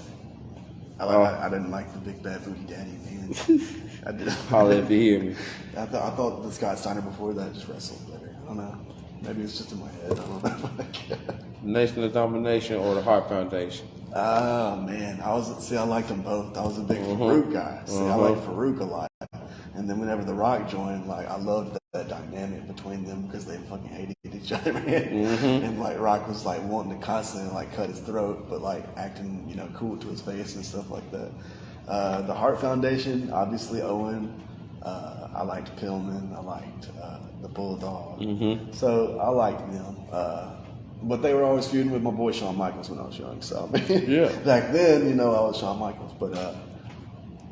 I didn't like the big bad booty daddy, man. I did. Holler if you hear me. I thought the Scott Steiner before that just wrestled better. I don't know. Maybe it's just in my head. I don't know. Nation of Domination or the Hart Foundation? Oh man, I liked them both. I was a big Farouk guy. I liked Farouk a lot. And then whenever The Rock joined, like I loved that dynamic between them because they fucking hated each other, man. And like Rock was like wanting to constantly like cut his throat, but like acting, cool to his face and stuff like that. The Hart Foundation, obviously Owen. I liked Pillman. I liked the Bulldog. So I liked them. But they were always feuding with my boy Shawn Michaels when I was young. So I mean, back then, I was Shawn Michaels. But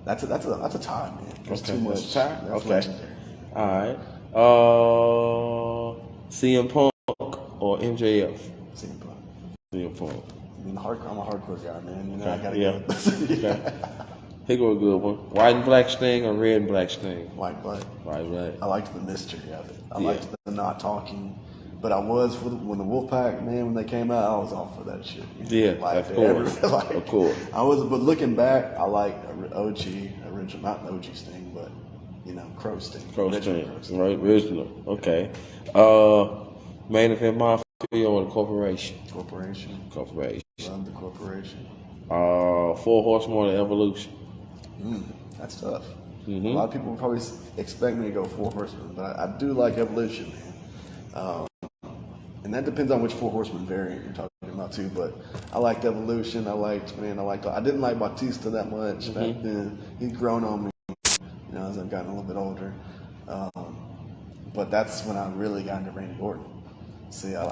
that's a tie, man. That's too much. That's okay. Legendary. All right. CM Punk or MJF? CM Punk. CM Punk. I'm a hardcore guy, man. I gotta go. Here go a good one. White and black sting or red and black sting? White, black. White, black. I liked the mystery of it. I liked the not talking. But I was, when the Wolfpack, man, when they came out, I was all for that shit. Yeah, of course. Of course. I was, but looking back, I like OG, original, not OG Sting, but, Crow Sting. Crow Sting, right? Original. Okay. Main event Mafia or the Corporation? Corporation. Love the Corporation. 4 Horsemen or the Evolution? That's tough. Mm-hmm. A lot of people would probably expect me to go 4 Horsemen, but I do like Evolution, man. And that depends on which 4 Horsemen variant you're talking about too. But I liked Evolution. I didn't like Batista that much back then. He'd grown on me, as I've gotten a little bit older. But that's when I really got into Randy Orton. See, I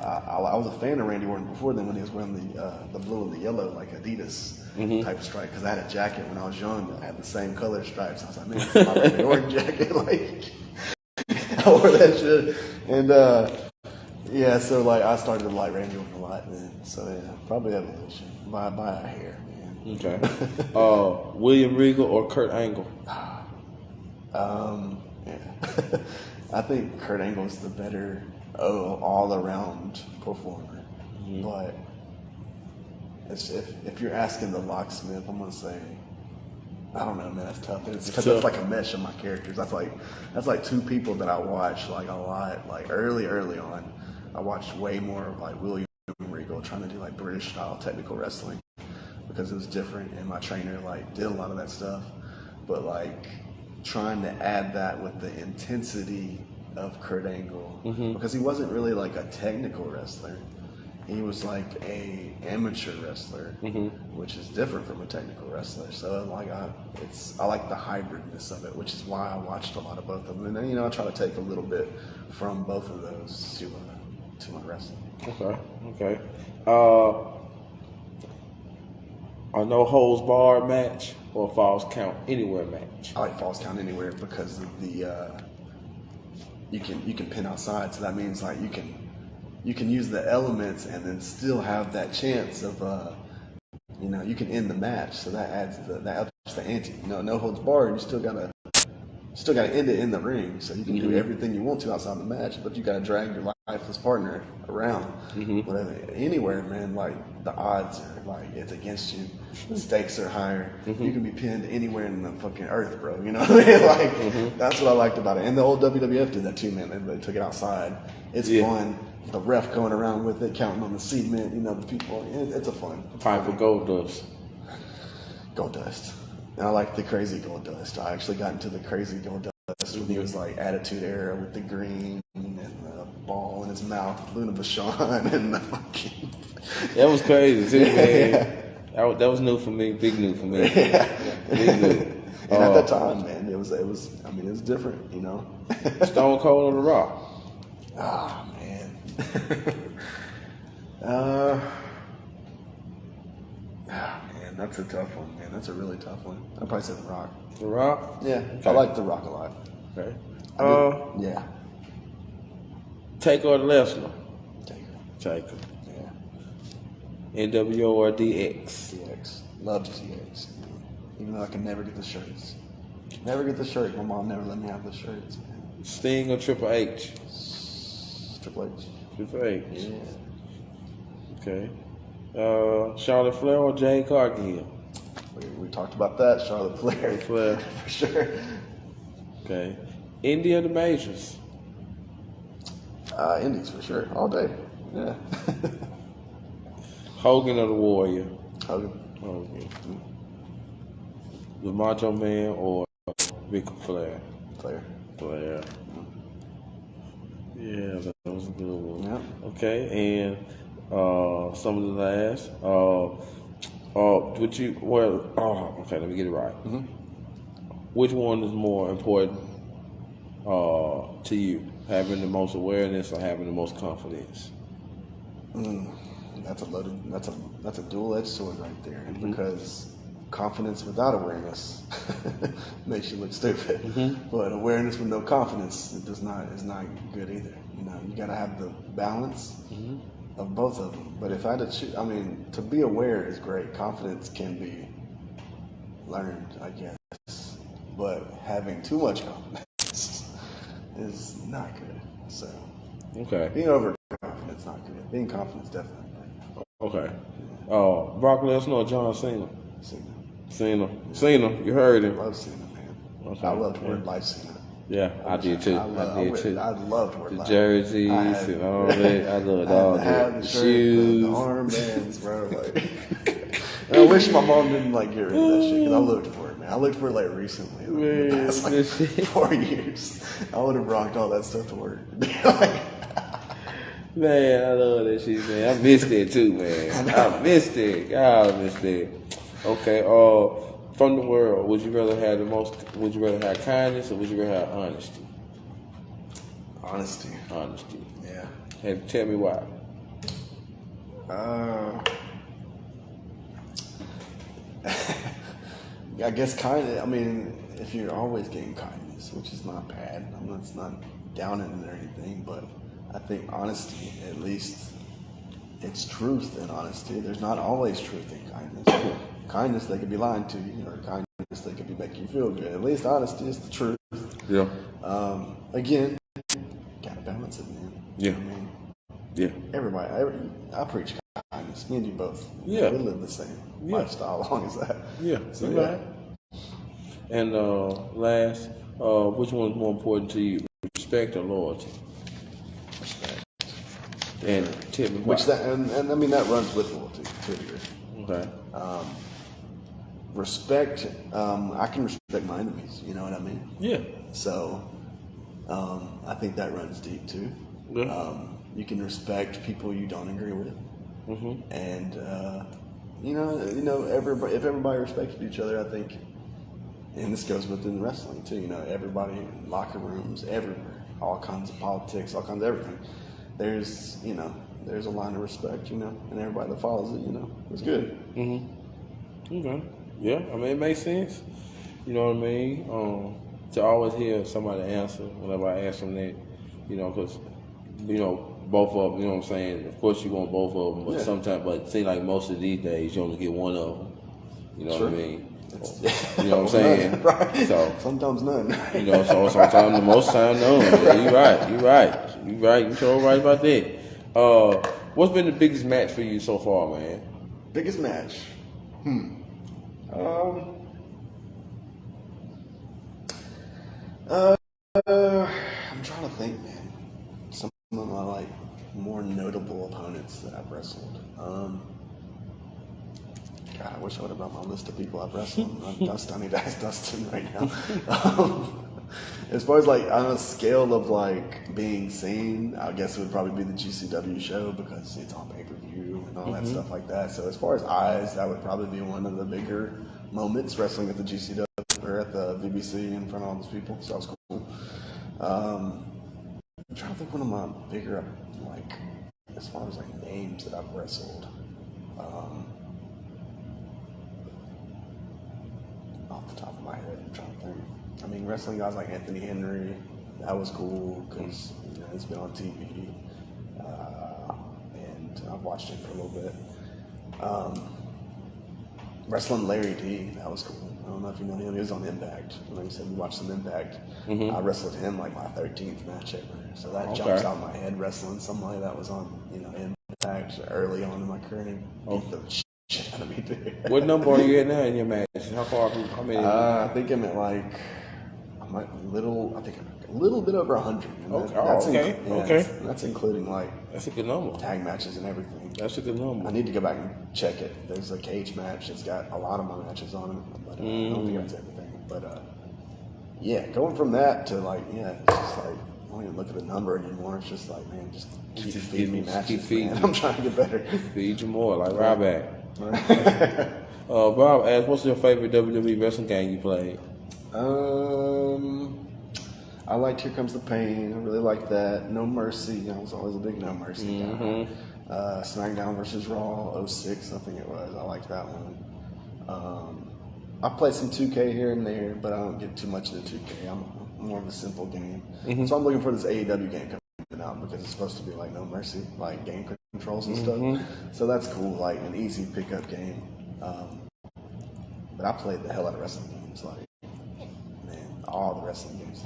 was a fan of Randy Orton before then when he was wearing the blue and the yellow, like Adidas type of stripe. Because I had a jacket when I was young that had the same color stripes. I was like, man, this is my Randy Orton jacket. Like, I wore that shit. And, yeah, so like I started to like Randy Orton a lot then. So yeah, probably Evolution by a hair, man. Okay. William Regal or Kurt Angle? Yeah. I think Kurt Angle is the better all around performer. But if you're asking the Locksmith, I'm gonna say I don't know, man. That's tough. It's because it's like a mesh of my characters. That's like 2 people that I watch like a lot, like early on. I watched way more of like William Regal trying to do like British style technical wrestling because it was different, and my trainer like did a lot of that stuff. But like trying to add that with the intensity of Kurt Angle because he wasn't really like a technical wrestler. He was like a amateur wrestler, which is different from a technical wrestler. So like I like the hybridness of it, which is why I watched a lot of both of them. And then I try to take a little bit from both of those to my wrestling. Okay. A no holds barred match or a falls count anywhere match? I like falls count anywhere because of the you can pin outside, so that means like you can use the elements and then still have that chance of you can end the match. So that adds the ante. No holds barred, you still gotta end it in the ring. So you can do everything you want to outside the match, but you gotta drag your lifeless partner around. Whatever, anywhere, man. Like the odds are like it's against you. The stakes are higher. You can be pinned anywhere in the fucking earth, bro. You know what I mean? Like that's what I liked about it. And the old WWF did that too, man. They took it outside. It's fun. The ref going around with it, counting on the cement. The people. It's a fun. Time for Goldust. Goldust. And I like the crazy Goldust. I actually got into the crazy Goldust when he was like Attitude Era with the green and the ball in his mouth, Luna Vachon, and the fucking. That was crazy too, man. That was new for me. Big new for me. Big new. And at that time, man, it was. I mean, it was different, Stone Cold or The Rock? Ah, man. Man, that's a tough one, man. That's a really tough one. I'd probably say The Rock. The Rock? Yeah, okay. I like The Rock a lot. Okay. Yeah. Taker or Lesnar? Taker. Yeah. NWO or DX? DX. Loved DX. Even though I can never get the shirts. Never get the shirt. My mom never let me have the shirts, man. Sting or Triple H? Triple H. Triple H. Yeah. Okay. Charlotte Flair or Jade Cargill? We talked about that. Charlotte Flair. For sure. Okay. India or the Majors? Indies for sure. All day. Yeah. Hogan or the Warrior? Hogan. The Macho Man or Ric Flair? Flair. Yeah, that was a good one. Yeah. Okay, and some of the last. Okay, let me get it right. Which one is more important to you? Having the most awareness or having the most confidence? That's a dual-edged sword right there. Because confidence without awareness makes you look stupid. But awareness with no confidence is not good either. You gotta have the balance of both of them. But if I had to choose, to be aware is great. Confidence can be learned, I guess. But having too much confidence is not good. So Okay. being overconfident is not good. Being confident is definitely good. Okay. Brock Lesnar or John Cena? Cena. Cena. You heard I him. love Cena, man. Okay. I love to wear life Cena. Yeah, I did too. I love to wear the life. jerseys and all that. I loved all that. The shoes, the armbands, bro. Like, and I wish my mom didn't like get rid of that shit because I looked for it, man. I looked for it like recently, like, in the past like 4 years. I would have rocked all that stuff to work. Man, I love that shit, man. I missed it too, man. I missed it. God, I missed it. Okay. From the world, would you rather have kindness or would you rather have honesty? Honesty. Honesty. Yeah. Hey, tell me why. I guess I mean, if you're always getting kindness, which is not bad. It's not downing or anything, but I think honesty, at least it's truth in honesty. There's not always truth in kindness. Kindness, they could be lying to you, or kindness, they could be making you feel good. At least honesty is the truth. Yeah. Again, gotta balance it, man. Yeah. I mean, yeah. Everybody, I preach kindness. Me and you both. Yeah. We live the same lifestyle as long as that. Yeah. So, right. And last, which one's more important to you, respect or loyalty? Respect. And tell me which why. And I mean that runs with loyalty to a degree. Okay. Respect. I can respect my enemies. You know what I mean? Yeah. So, I think that runs deep too. Yeah. You can respect people you don't agree with, and if everybody respected each other, I think, and this goes within wrestling too. Everybody in locker rooms, everywhere, all kinds of politics, all kinds of everything. There's a line of respect, and everybody that follows it, it's good. Okay. Yeah, I mean, it makes sense. You know what I mean? To always hear somebody answer whenever I ask them that, because, both of them, you know what I'm saying? Of course, you want both of them, but sometimes, but it seems like most of these days, you only get one of them. You know what I mean? You know what I'm saying? Right. So sometimes none. So sometimes, most time, none. Yeah, you're right. You're so right about that. What's been the biggest match for you so far, man? Biggest match? I'm trying to think, man. Some of my more notable opponents that I've wrestled. God, I wish I would have brought my list of people I've wrestled. I need to ask Dustin right now. As far as on a scale of being seen, I guess it would probably be the GCW show because it's on pay-per-view and all that stuff like that. So as far as eyes, that would probably be one of the bigger moments, wrestling at the GCW or at the BBC in front of all those people. So that was cool. I'm trying to think one of my bigger, as far as names that I've wrestled. Off the top of my head, I'm trying to think. I mean, wrestling guys like Anthony Henry, that was cool because it's been on TV, and I've watched him for a little bit. Wrestling Larry D, that was cool. I don't know if you know him. He was on Impact. Like you said, we watched some Impact. I wrestled him my 13th match ever. So that jumps out of my head, wrestling somebody that was on Impact early on in my career and beat the shit out of me, dude. What number are you at now in your match? How far? How many? I think I'm at a little bit over 100. Okay. That's including that's a good number. Tag matches and everything. That's a good number. I need to go back and check it. There's a cage match. It's got a lot of my matches on it, but I don't think that's everything. But going from that to it's just I don't even look at the number anymore. It's just man, just keep feeding me matches. Keep feeding. Man. I'm trying to get better. Feed you more, like Ryback. Bob asked, what's your favorite WWE wrestling game you played? I liked Here Comes the Pain. I really liked that. No Mercy. I was always a big No Mercy guy. SmackDown vs. Raw 06, I think it was. I liked that one. I play some 2K here and there, but I don't get too much into 2K. I'm more of a simple game. So I'm looking for this AEW game coming out because it's supposed to be No Mercy, game controls and stuff. So that's cool, an easy pickup game. But I played the hell out of wrestling games, like, man, all the wrestling games.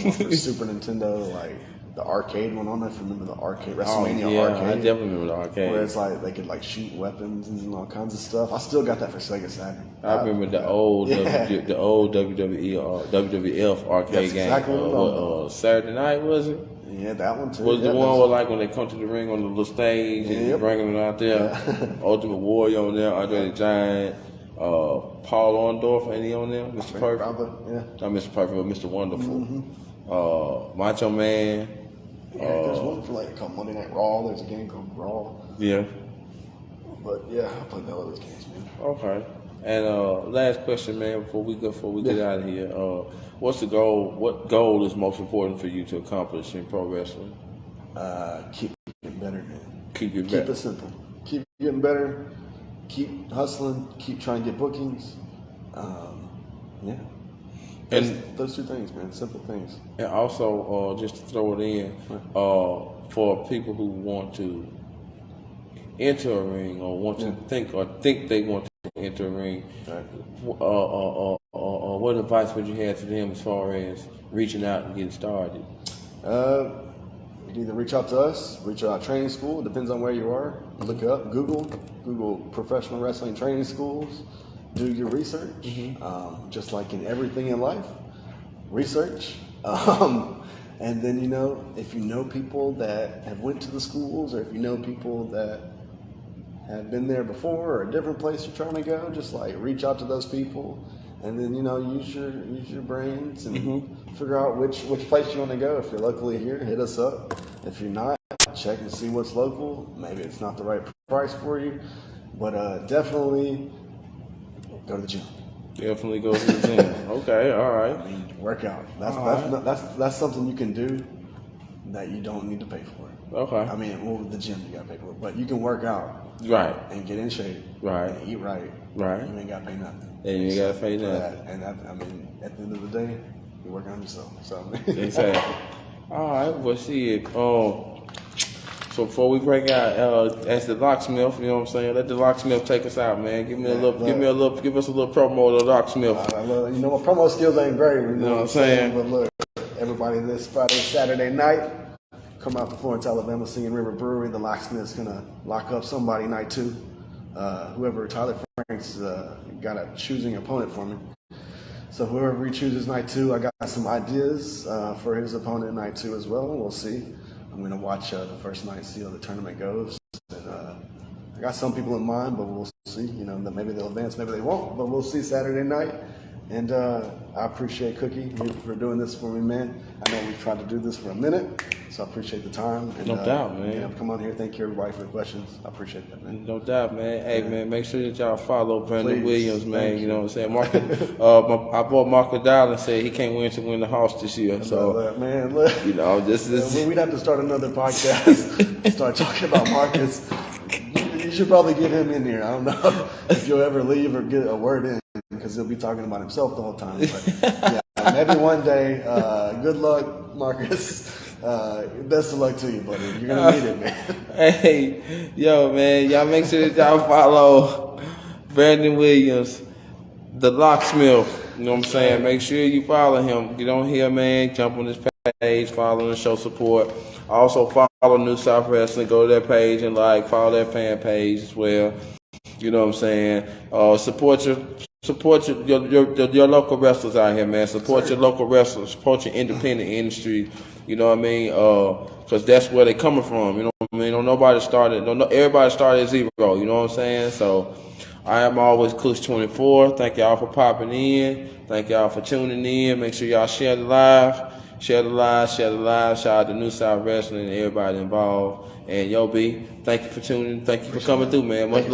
One for Super Nintendo, like the arcade one on there. If you remember the arcade, WrestleMania arcade. I definitely remember the arcade. Where it's like they could like shoot weapons and all kinds of stuff. I still got that for Sega Saturn. I remember the old WWE or WWF arcade game. Exactly Saturday night, was it? Yeah, that one too. Was the one where like when they come to the ring on the little stage and you bring them out there? Yeah. Ultimate Warrior on there, Andre the Giant, Paul Orndorff, ain't he on there? Mr. Perfect. Not Mr. Perfect, but Mr. Wonderful. Macho Man. There's one for like called Monday Night Raw. There's a game called Raw. Yeah. But yeah, I played all those games, man. Okay. And last question, man, before we get out of here, what's the goal? What goal is most important for you to accomplish in pro wrestling? Keep getting better, man. Keep it simple. Keep getting better. Keep hustling. Keep trying to get bookings. Yeah. And those two things, man, simple things. And also, just to throw it in, for people who want to enter a ring or want to think they want to enter a ring, what advice would you have to them as far as reaching out and getting started? You can either reach out to us, reach out to training school. It depends on where you are. Look up, Google professional wrestling training schools. Do your research, just like in everything in life. Research, and then if you know people that have went to the schools, or if you know people that have been there before, or a different place you're trying to go, just like reach out to those people, and then use your brains and figure out which place you want to go. If you're locally here, hit us up. If you're not, check and see what's local. Maybe it's not the right price for you, but definitely. Go to the gym. Definitely go to the gym. Okay, all right. I mean, work out. That's something you can do that you don't need to pay for. Okay. I mean, the gym you gotta pay for, but you can work out. Right. And get in shape. Right. And eat right. Right. You ain't gotta pay nothing. And you ain't gotta pay nothing. And at the end of the day, you're working on yourself. So. Exactly. All right. Well, see. So before we break out, as the locksmith, you know what I'm saying? Let the locksmith take us out, man. Give us a little promo of the locksmith. My promo skills ain't great. You know what I'm saying? But look, everybody, this Friday, Saturday night, come out to Florence, Alabama, singing River Brewery. The locksmith's gonna lock up somebody night 2. Whoever Tyler Franks got a choosing opponent for me. So whoever he chooses night 2, I got some ideas for his opponent night 2 as well. We'll see. I'm going to watch the first night, see how the tournament goes. And, I got some people in mind, but we'll see. That maybe they'll advance, maybe they won't. But we'll see Saturday night. And I appreciate Cookie for doing this for me, man. I know we've tried to do this for a minute, so I appreciate the time. And, no doubt, man. Come on here. Thank you, everybody, for the questions. I appreciate that, man. No doubt, man. Hey, man, make sure that y'all follow Brandon Williams, man. You know what I'm saying? I bought Mark Vidal and said he can't win to win the house this year. So, man, look, this is. We'd have to start another podcast, start talking about Marcus. You should probably get him in here. I don't know if you'll ever leave or get a word in, because he'll be talking about himself the whole time. But yeah, maybe one day. Good luck, Marcus. Best of luck to you, buddy. You're gonna need it, man. Hey, yo, man, y'all make sure that y'all follow Brandon Williams, the locksmith. You know what I'm saying? Make sure you follow him. Get on here, man. Jump on his page, follow and show support. Also follow New South Wrestling. Go to their page and follow their fan page as well. You know what I'm saying? Support your local wrestlers out here, man. Support your local wrestlers. Support your independent industry. You know what I mean? Because that's where they coming from. You know what I mean? Everybody started at zero. You know what I'm saying? So I am always Kush 24. Thank y'all for popping in. Thank y'all for tuning in. Make sure y'all share the live. Share the live. Shout out to New South Wrestling and everybody involved. And Yo B, thank you for tuning. Thank you for coming through, man. Much love.